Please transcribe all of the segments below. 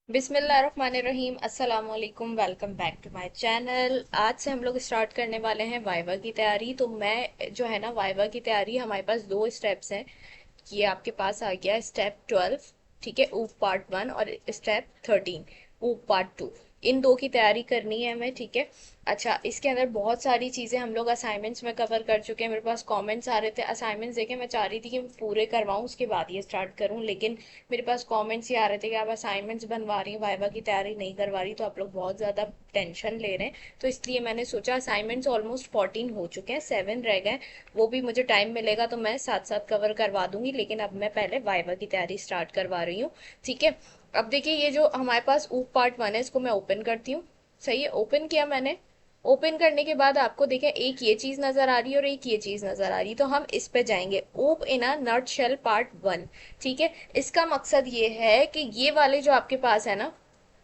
बिस्मिल्लाहिर्रहमानिर्रहीम अस्सलाम वालेकुम। Welcome back to my channel. आज से हम लोग स्टार्ट करने वाले हैं वाइवा की तैयारी। तो मैं जो है ना, वाइवा की तैयारी हमारे पास दो स्टेप्स हैं। ये आपके पास आ गया स्टेप 12, ठीक है, ऊप पार्ट 1, और स्टेप 13 ऊप पार्ट 2। इन दो की तैयारी करनी है हमें, ठीक है। अच्छा, इसके अंदर बहुत सारी चीज़ें हम लोग असाइनमेंट्स में कवर कर चुके हैं। मेरे पास कमेंट्स आ रहे थे असाइनमेंट्स देखे, मैं चाह रही थी कि मैं पूरे करवाऊँ उसके बाद ये स्टार्ट करूँ, लेकिन मेरे पास कमेंट्स ही आ रहे थे कि आप असाइनमेंट्स बनवा रही हैं, वाइवा की तैयारी नहीं करवा रही, तो आप लोग बहुत ज़्यादा टेंशन ले रहे हैं। तो इसलिए मैंने सोचा, असाइनमेंट्स ऑलमोस्ट 14 हो चुके हैं, 7 रह गए। वो भी मुझे टाइम मिलेगा तो मैं साथ साथ कवर करवा दूंगी, लेकिन अब मैं पहले वाइवा की तैयारी स्टार्ट करवा रही हूँ, ठीक है। अब देखिए, ये जो हमारे पास ऊप पार्ट 1 है, इसको मैं ओपन करती हूँ। सही है, ओपन किया मैंने। ओपन करने के बाद आपको देखें, एक ये चीज नजर आ रही है और एक ये चीज नजर आ रही है, तो हम इस पे जाएंगे, ऊप इन अ नट शेल पार्ट 1, ठीक है। इसका मकसद ये है कि ये वाले जो आपके पास है ना,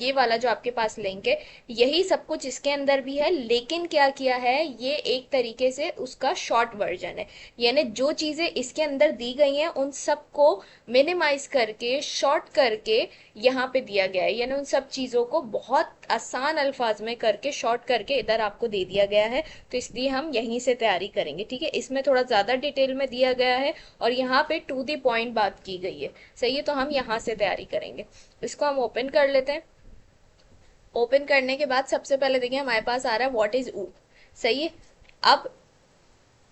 ये वाला जो आपके पास लिंक है, यही सब कुछ इसके अंदर भी है, लेकिन क्या किया है, ये एक तरीके से उसका शॉर्ट वर्जन है। यानी जो चीजें इसके अंदर दी गई हैं उन सबको मिनिमाइज करके, शॉर्ट करके यहाँ पे दिया गया है। यानी उन सब चीजों को बहुत आसान अल्फाज में करके, शॉर्ट करके इधर आपको दे दिया गया है। तो इसलिए हम यहीं से तैयारी करेंगे, ठीक है। इसमें थोड़ा ज्यादा डिटेल में दिया गया है और यहाँ पे टू द पॉइंट बात की गई है। सही है, तो हम यहाँ से तैयारी करेंगे। इसको हम ओपन कर लेते हैं। ओपन करने के बाद सबसे पहले देखिए, हमारे पास आ रहा है व्हाट इज ऊप। सही है। अब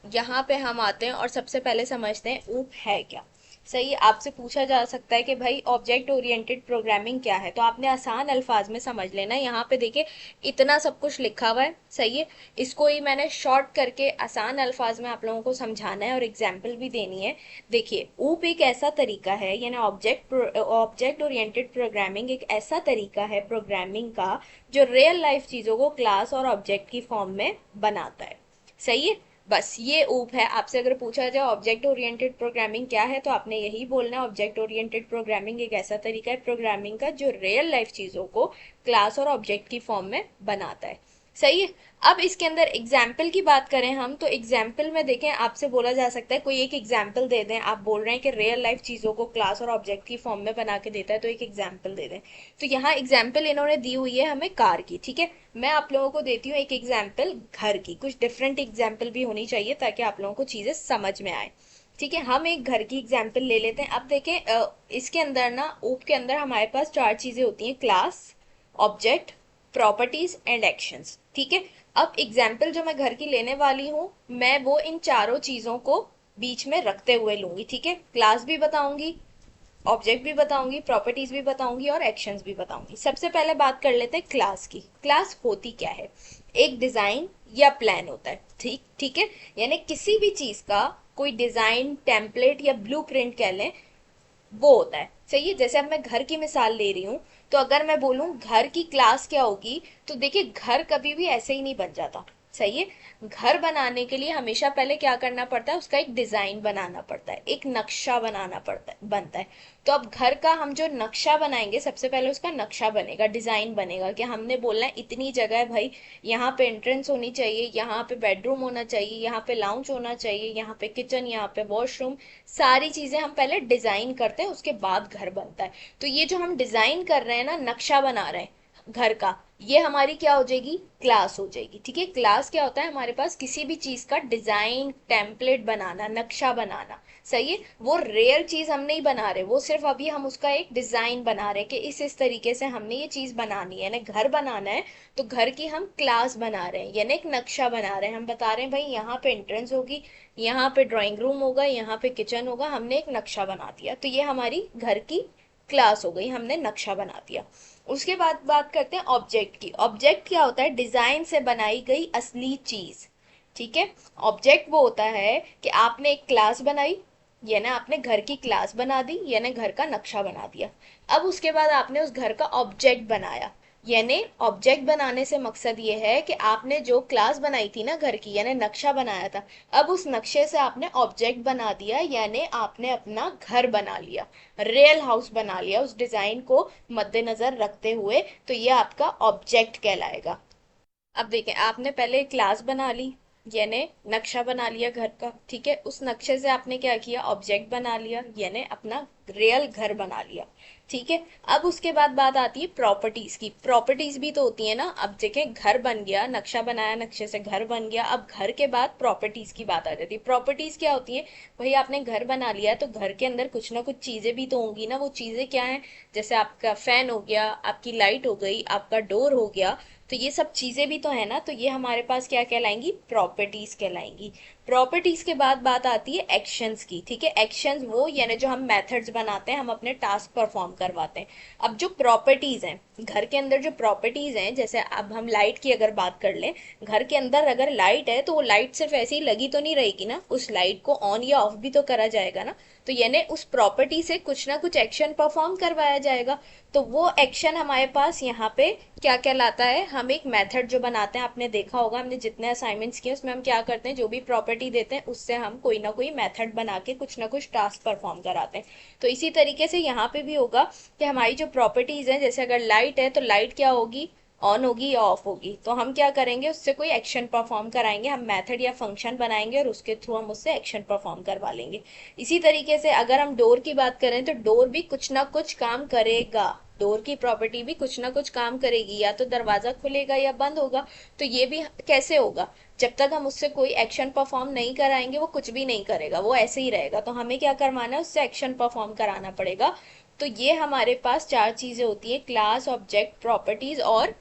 यहाँ पे हम आते हैं और सबसे पहले समझते हैं ऊप है क्या। सही है, आपसे पूछा जा सकता है कि भाई ऑब्जेक्ट ओरिएंटेड प्रोग्रामिंग क्या है, तो आपने आसान अल्फाज में समझ लेना है। यहाँ पे देखिए, इतना सब कुछ लिखा हुआ है, सही है। इसको ही मैंने शॉर्ट करके आसान अल्फाज में आप लोगों को समझाना है और एग्जाम्पल भी देनी है। देखिए, ऊप एक ऐसा तरीका है, यानी ऑब्जेक्ट ओरिएंटेड प्रोग्रामिंग एक ऐसा तरीका है प्रोग्रामिंग का जो रियल लाइफ चीजों को क्लास और ऑब्जेक्ट की फॉर्म में बनाता है। सही है। बस ये ऊप है। आपसे अगर पूछा जाए ऑब्जेक्ट ओरिएंटेड प्रोग्रामिंग क्या है, तो आपने यही बोलना है, ऑब्जेक्ट ओरिएंटेड प्रोग्रामिंग एक ऐसा तरीका है प्रोग्रामिंग का जो रियल लाइफ चीजों को क्लास और ऑब्जेक्ट की फॉर्म में बनाता है। सही है। अब इसके अंदर एग्जाम्पल की बात करें हम, तो एग्जाम्पल में देखें, आपसे बोला जा सकता है कोई एक एग्जाम्पल दे दें। आप बोल रहे हैं कि रियल लाइफ चीजों को क्लास और ऑब्जेक्ट की फॉर्म में बना के देता है, तो एक एग्जाम्पल दे दें। तो यहाँ एग्जाम्पल इन्होंने दी हुई है हमें कार की, ठीक है। मैं आप लोगों को देती हूँ एक एग्जाम्पल घर की। कुछ डिफरेंट एग्जाम्पल भी होनी चाहिए ताकि आप लोगों को चीजें समझ में आए, ठीक है। हम एक घर की एग्जाम्पल ले लेते हैं। अब देखें, इसके अंदर ना, ऊप के अंदर हमारे पास चार चीजें होती हैं, class, object, properties and actions, ठीक है। अब एग्जाम्पल जो मैं घर की लेने वाली हूँ, मैं वो इन चारों चीजों को बीच में रखते हुए लूंगी, ठीक है। क्लास भी बताऊंगी, ऑब्जेक्ट भी बताऊंगी, प्रॉपर्टीज भी बताऊंगी और एक्शंस भी बताऊंगी। सबसे पहले बात कर लेते हैं क्लास की। क्लास होती क्या है? एक डिजाइन या प्लान होता है, ठीक ठीक है। यानी किसी भी चीज का कोई डिजाइन, टेम्पलेट या ब्लूप्रिंट कह लें, वो होता है। सही है। जैसे अब मैं घर की मिसाल ले रही हूँ, तो अगर मैं बोलूँ घर की क्लास क्या होगी, तो देखिए, घर कभी भी ऐसे ही नहीं बन जाता। सही है। घर बनाने के लिए हमेशा पहले क्या करना पड़ता है, उसका एक डिजाइन बनाना पड़ता है, एक नक्शा बनाना पड़ता है, बनता है। तो अब घर का हम जो नक्शा बनाएंगे, सबसे पहले उसका नक्शा बनेगा, डिजाइन बनेगा, कि हमने बोलना है इतनी जगह है भाई, यहाँ पे एंट्रेंस होनी चाहिए, यहाँ पे बेडरूम होना चाहिए, यहाँ पे लाउंज होना चाहिए, यहाँ पे किचन, यहाँ पे वॉशरूम। सारी चीजें हम पहले डिजाइन करते हैं, उसके बाद घर बनता है। तो ये जो हम डिजाइन कर रहे हैं ना, नक्शा बना रहे हैं घर का, ये हमारी क्या हो जाएगी, क्लास हो जाएगी, ठीक है। क्लास क्या होता है, हमारे पास किसी भी चीज का डिजाइन, टेम्पलेट बनाना, नक्शा बनाना। सही है। वो रियल चीज हम नहीं बना रहे, वो सिर्फ अभी हम उसका एक डिजाइन बना रहे कि इस तरीके से हमने ये चीज बनानी है, यानी घर बनाना है। तो घर की हम क्लास बना रहे हैं, यानी एक नक्शा बना रहे हैं। हम बता रहे हैं भाई, यहाँ पे एंट्रेंस होगी, यहाँ पे ड्राइंग रूम होगा, यहाँ पे किचन होगा, हमने एक नक्शा बना दिया। तो ये हमारी घर की क्लास हो गई, हमने नक्शा बना दिया। उसके बाद बात करते हैं ऑब्जेक्ट की। ऑब्जेक्ट क्या होता है, डिजाइन से बनाई गई असली चीज, ठीक है। ऑब्जेक्ट वो होता है कि आपने एक क्लास बनाई, यानी आपने घर की क्लास बना दी, यानी घर का नक्शा बना दिया। अब उसके बाद आपने उस घर का ऑब्जेक्ट बनाया। यानी ऑब्जेक्ट बनाने से मकसद ये है कि आपने जो क्लास बनाई थी ना घर की, यानी नक्शा बनाया था, अब उस नक्शे से आपने ऑब्जेक्ट बना दिया, यानी आपने अपना घर बना लिया, रियल हाउस बना लिया उस डिजाइन को मद्देनजर रखते हुए। तो ये आपका ऑब्जेक्ट कहलाएगा। अब देखें, आपने पहले क्लास बना ली, यानी नक्शा बना लिया घर का, ठीक है। उस नक्शे से आपने क्या किया, ऑब्जेक्ट बना लिया, यानी अपना रियल घर बना लिया। ठीक है, अब उसके बाद बात आती है प्रॉपर्टीज की। प्रॉपर्टीज भी तो होती है ना। अब देखें, घर बन गया, नक्शा बनाया, नक्शे से घर बन गया, अब घर के बाद प्रॉपर्टीज की बात आ जाती है। प्रॉपर्टीज क्या होती है? भाई आपने घर बना लिया तो घर के अंदर कुछ ना कुछ चीजें भी तो होंगी ना। वो चीजें क्या है? जैसे आपका फैन हो गया, आपकी लाइट हो गई, आपका डोर हो गया, तो ये सब चीजें भी तो है ना। तो ये हमारे पास क्या कहलाएंगी? प्रॉपर्टीज कहलाएंगी। प्रॉपर्टीज के बाद बात आती है एक्शंस की। ठीक है, एक्शंस वो यानी जो हम मेथड्स बनाते हैं, हम अपने टास्क परफॉर्म करवाते हैं। अब जो प्रॉपर्टीज हैं घर के अंदर, जो प्रॉपर्टीज हैं, जैसे अब हम लाइट की अगर बात कर लें, घर के अंदर अगर लाइट है तो वो लाइट सिर्फ ऐसे ही लगी तो नहीं रहेगी ना, उस लाइट को ऑन या ऑफ भी तो करा जाएगा ना। तो यानी उस प्रॉपर्टी से कुछ ना कुछ एक्शन परफॉर्म करवाया जाएगा। तो वो एक्शन हमारे पास यहाँ पे क्या क्या लाता है? हम एक मेथड जो बनाते हैं, आपने देखा होगा हमने जितने असाइनमेंट्स किए उसमें हम क्या करते हैं, जो भी प्रॉपर्टी देते हैं उससे हम कोई ना कोई मेथड बना के कुछ ना कुछ टास्क परफॉर्म कराते हैं। तो इसी तरीके से यहाँ पे भी होगा कि हमारी जो प्रॉपर्टीज हैं, जैसे अगर लाइट है तो लाइट क्या होगी? ऑन होगी या ऑफ होगी। तो हम क्या करेंगे? उससे कोई एक्शन परफॉर्म कराएंगे, हम मेथड या फंक्शन बनाएंगे और उसके थ्रू हम उससे एक्शन परफॉर्म करवा लेंगे। इसी तरीके से अगर हम डोर की बात करें तो डोर भी कुछ ना कुछ काम करेगा। डोर की प्रॉपर्टी भी कुछ ना कुछ काम करेगी, या तो दरवाजा खुलेगा या बंद होगा। तो ये भी कैसे होगा? जब तक हम उससे कोई एक्शन परफॉर्म नहीं कराएंगे वो कुछ भी नहीं करेगा, वो ऐसे ही रहेगा। तो हमें क्या करवाना है? उससे एक्शन परफॉर्म कराना पड़ेगा। तो ये हमारे पास चार चीजें होती है: क्लास, ऑब्जेक्ट, प्रॉपर्टीज और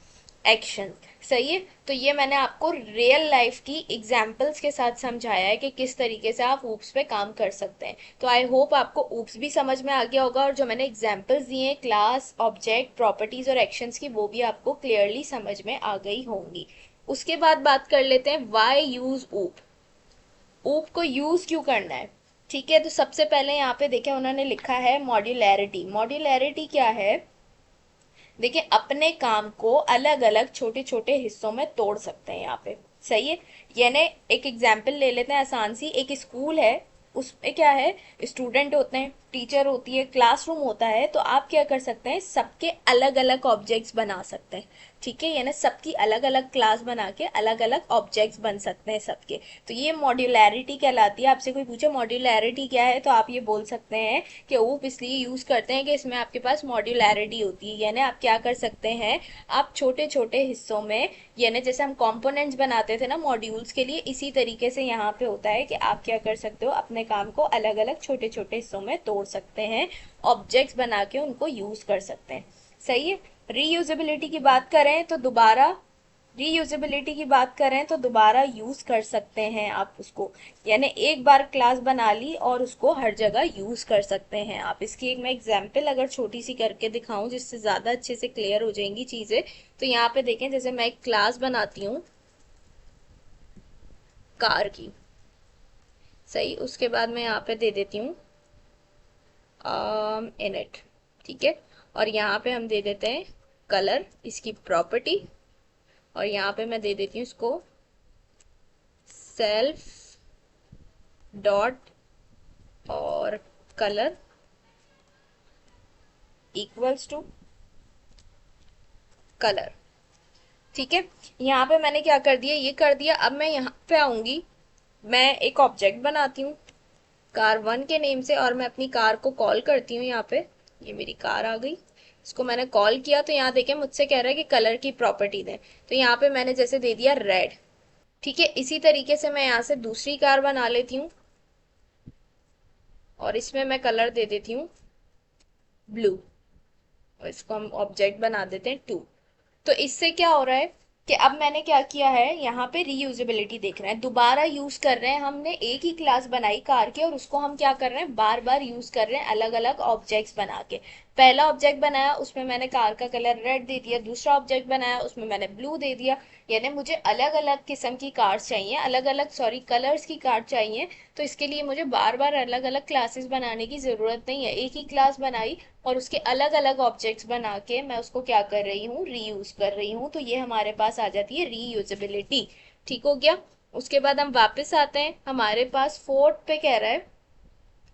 एक्शन। सही है। तो ये मैंने आपको रियल लाइफ की एग्जाम्पल्स के साथ समझाया है कि किस तरीके से आप ऊप्स पे काम कर सकते हैं। तो आई होप आपको ऊप्स भी समझ में आ गया होगा, और जो मैंने एग्जाम्पल्स दिए हैं क्लास, ऑब्जेक्ट, प्रॉपर्टीज और एक्शंस की, वो भी आपको क्लियरली समझ में आ गई होंगी। उसके बाद बात कर लेते हैं वाई यूज ऊप। ऊप को यूज क्यों करना है? ठीक है, तो सबसे पहले यहाँ पे देखें उन्होंने लिखा है मॉड्यूलैरिटी। मॉड्यूलैरिटी क्या है? देखिए, अपने काम को अलग अलग छोटे छोटे हिस्सों में तोड़ सकते हैं यहाँ पे। सही है। यानी एक एग्जाम्पल ले लेते हैं आसान सी। एक स्कूल है, उसमें क्या है? स्टूडेंट होते हैं, टीचर होती है, क्लासरूम होता है। तो आप क्या कर सकते हैं? सबके अलग अलग ऑब्जेक्ट्स बना सकते हैं। ठीक है, यानी सबकी अलग अलग क्लास बना के अलग अलग ऑब्जेक्ट्स बन सकते हैं सबके। तो ये मॉड्यूलैरिटी कहलाती है। आपसे कोई पूछे मॉड्यूलैरिटी क्या है, तो आप ये बोल सकते हैं कि ऊप इसलिए यूज करते हैं कि इसमें आपके पास मॉड्यूलैरिटी होती है। यानी आप क्या कर सकते हैं? आप छोटे छोटे हिस्सों में, यानी जैसे हम कंपोनेंट्स बनाते थे ना मॉड्यूल्स के लिए, इसी तरीके से यहाँ पे होता है कि आप क्या कर सकते हो? अपने काम को अलग अलग छोटे छोटे हिस्सों में तोड़ सकते हैं, ऑब्जेक्ट्स बना के उनको यूज कर सकते हैं। सही है। रीयूजेबिलिटी की बात करें तो दोबारा, रीयूजेबिलिटी की बात करें तो दोबारा यूज कर सकते हैं आप उसको। यानी एक बार क्लास बना ली और उसको हर जगह यूज कर सकते हैं आप। इसकी एक मैं एग्जांपल अगर छोटी सी करके दिखाऊं जिससे ज्यादा अच्छे से क्लियर हो जाएंगी चीजें, तो यहाँ पे देखें, जैसे मैं एक क्लास बनाती हूँ कार की। सही, उसके बाद मैं यहाँ पे दे देती हूँ इनिट। ठीक है, और यहाँ पे हम दे देते हैं कलर, इसकी प्रॉपर्टी, और यहाँ पे मैं दे देती हूँ इसको सेल्फ डॉट और कलर इक्वल्स टू कलर। ठीक है, यहाँ पे मैंने क्या कर दिया? ये कर दिया। अब मैं यहाँ पे आऊंगी, मैं एक ऑब्जेक्ट बनाती हूँ कार वन के नेम से, और मैं अपनी कार को कॉल करती हूँ। यहाँ पे ये मेरी कार आ गई, इसको मैंने कॉल किया। तो यहाँ देखें मुझसे कह रहा है कि कलर की प्रॉपर्टी दें। तो यहाँ पे मैंने जैसे दे दिया रेड। ठीक है, इसी तरीके से मैं यहाँ से दूसरी कार बना लेती हूँ और इसमें मैं कलर दे देती हूँ ब्लू, और इसको हम ऑब्जेक्ट बना देते हैं टू। तो इससे क्या हो रहा है कि अब मैंने क्या किया है? यहाँ पे रीयूजेबिलिटी देख रहे हैं, दोबारा यूज कर रहे हैं। हमने एक ही क्लास बनाई कार के और उसको हम क्या कर रहे हैं? बार बार यूज कर रहे हैं अलग अलग ऑब्जेक्ट्स बना के। पहला ऑब्जेक्ट बनाया, उसमें मैंने कार का कलर रेड दे दिया। दूसरा ऑब्जेक्ट बनाया, उसमें मैंने ब्लू दे दिया। यानी मुझे अलग अलग किस्म की कार्स चाहिए, अलग अलग सॉरी कलर्स की कार चाहिए। तो इसके लिए मुझे बार बार अलग अलग क्लासेस बनाने की जरूरत नहीं है। एक ही क्लास बनाई और उसके अलग अलग ऑब्जेक्ट्स बना के मैं उसको क्या कर रही हूँ? रीयूज कर रही हूँ। तो ये हमारे पास आ जाती है रीयूजेबिलिटी। ठीक हो गया। उसके बाद हम वापस आते हैं, हमारे पास फोर्थ पे कह रहा है,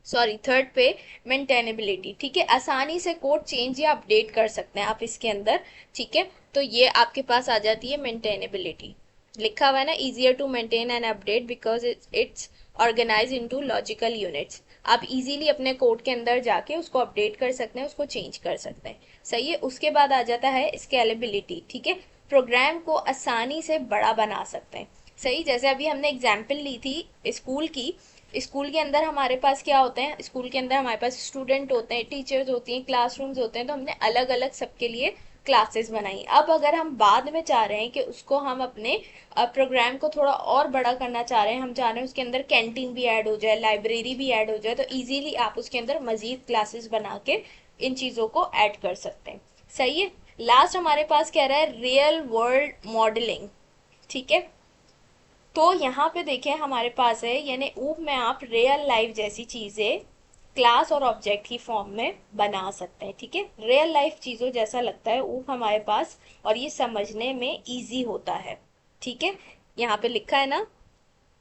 सॉरी थर्ड पे, मेंटेनेबिलिटी। ठीक है, आसानी से कोड चेंज या अपडेट कर सकते हैं आप इसके अंदर। ठीक है, तो ये आपके पास आ जाती है मेंटेनेबिलिटी। लिखा हुआ है ना, easier to maintain and update because it's organize into logical units. आप इजीली अपने कोड के अंदर जाके उसको अपडेट कर सकते हैं, उसको चेंज कर सकते हैं। सही है। उसके बाद आ जाता है स्केलेबिलिटी। ठीक है, प्रोग्राम को आसानी से बड़ा बना सकते हैं। सही, जैसे अभी हमने एग्जाम्पल ली थी स्कूल की। स्कूल के अंदर हमारे पास क्या होते हैं, स्कूल के अंदर हमारे पास स्टूडेंट होते हैं, टीचर्स होती हैं, क्लासरूम्स होते हैं, तो हमने अलग अलग सबके लिए क्लासेस बनाई। अब अगर हम बाद में चाह रहे हैं कि उसको हम अपने प्रोग्राम को थोड़ा और बड़ा करना चाह रहे हैं, हम चाह रहे हैं उसके अंदर कैंटीन भी ऐड हो जाए, लाइब्रेरी भी ऐड हो जाए, तो इजीली आप उसके अंदर मजीद क्लासेस बना के इन चीज़ों को ऐड कर सकते हैं। सही है। लास्ट हमारे पास कह रहा है रियल वर्ल्ड मॉडलिंग। ठीक है, तो यहाँ पे देखें हमारे पास है, यानी ऊप में आप रियल लाइफ जैसी चीजें क्लास और ऑब्जेक्ट की फॉर्म में बना सकते हैं। ठीक है, रियल लाइफ चीजों जैसा लगता है ऊप हमारे पास, और ये समझने में इजी होता है। ठीक है, यहाँ पे लिखा है ना,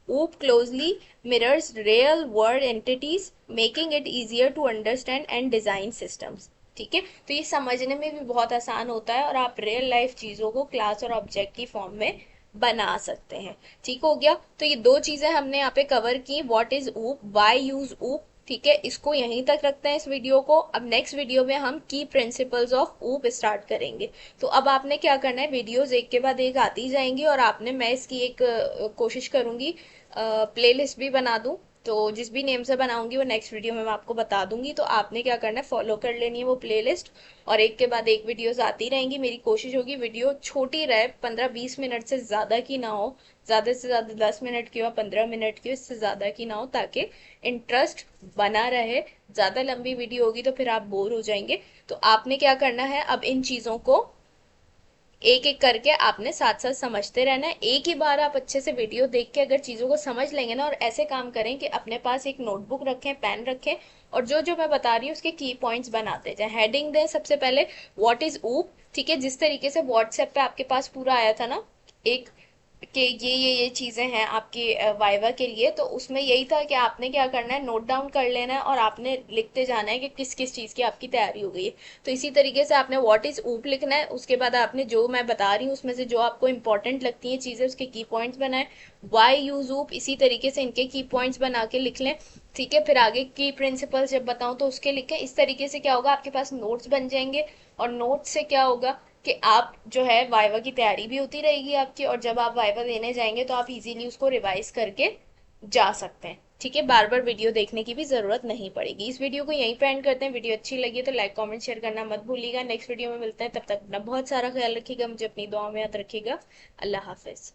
OOP closely mirrors real world entities making it easier to understand and design systems. ठीक है, तो ये समझने में भी बहुत आसान होता है और आप रियल लाइफ चीजों को क्लास और ऑब्जेक्ट की फॉर्म में बना सकते हैं। ठीक हो गया, तो ये दो चीजें हमने यहाँ पे कवर की, व्हाट इज ऊप, व्हाई यूज ऊप। ठीक है, इसको यहीं तक रखते हैं इस वीडियो को। अब नेक्स्ट वीडियो में हम की प्रिंसिपल्स ऑफ ऊप स्टार्ट करेंगे। तो अब आपने क्या करना है, वीडियोस एक के बाद एक आती जाएंगी और आपने, मैं इसकी एक कोशिश करूंगी प्लेलिस्ट भी बना दूं, तो जिस भी नेम से बनाऊंगी वो नेक्स्ट वीडियो में मैं आपको बता दूंगी। तो आपने क्या करना है, फॉलो कर लेनी है वो प्लेलिस्ट, और एक के बाद एक वीडियोस आती रहेंगी। मेरी कोशिश होगी वीडियो छोटी रहे, 15-20 मिनट से ज़्यादा की ना हो, ज़्यादा से ज़्यादा 10 मिनट की हो, 15 मिनट की हो, इससे ज़्यादा की ना हो, ताकि इंटरेस्ट बना रहे। ज़्यादा लंबी वीडियो होगी तो फिर आप बोर हो जाएंगे। तो आपने क्या करना है, अब इन चीज़ों को एक एक करके आपने साथ साथ समझते रहना है। एक ही बार आप अच्छे से वीडियो देख के अगर चीजों को समझ लेंगे ना, और ऐसे काम करें कि अपने पास एक नोटबुक रखें, पेन रखें, और जो जो मैं बता रही हूँ उसके की पॉइंट्स बनाते जाएं। हेडिंग दें सबसे पहले, व्हाट इज ऊप। ठीक है, जिस तरीके से व्हाट्सएप पे आपके पास पूरा आया था ना एक, कि ये चीजें हैं आपकी वाइवा के लिए, तो उसमें यही था कि आपने क्या करना है, नोट डाउन कर लेना है और आपने लिखते जाना है कि किस किस चीज की आपकी तैयारी हो गई है। तो इसी तरीके से आपने व्हाट इज ऊप लिखना है, उसके बाद आपने जो मैं बता रही हूँ उसमें से जो आपको इंपॉर्टेंट लगती हैं चीजें उसके की पॉइंट्स बनाए। वाई यूज ऊप, इसी तरीके से इनके की पॉइंट्स बना के लिख लें। ठीक है, फिर आगे की प्रिंसिपल्स जब बताऊं तो उसके लिखें। इस तरीके से क्या होगा, आपके पास नोट्स बन जाएंगे, और नोट्स से क्या होगा कि आप जो है वाइवा की तैयारी भी होती रहेगी आपकी, और जब आप वाइवा देने जाएंगे तो आप इजीली उसको रिवाइज करके जा सकते हैं। ठीक है, बार बार वीडियो देखने की भी जरूरत नहीं पड़ेगी। इस वीडियो को यहीं पे एंड करते हैं। वीडियो अच्छी लगी तो लाइक कमेंट शेयर करना मत भूलिएगा। नेक्स्ट वीडियो में मिलते हैं, तब तक अपना बहुत सारा ख्याल रखिएगा, मुझे अपनी दुआ में याद रखिएगा। अल्लाह हाफिज।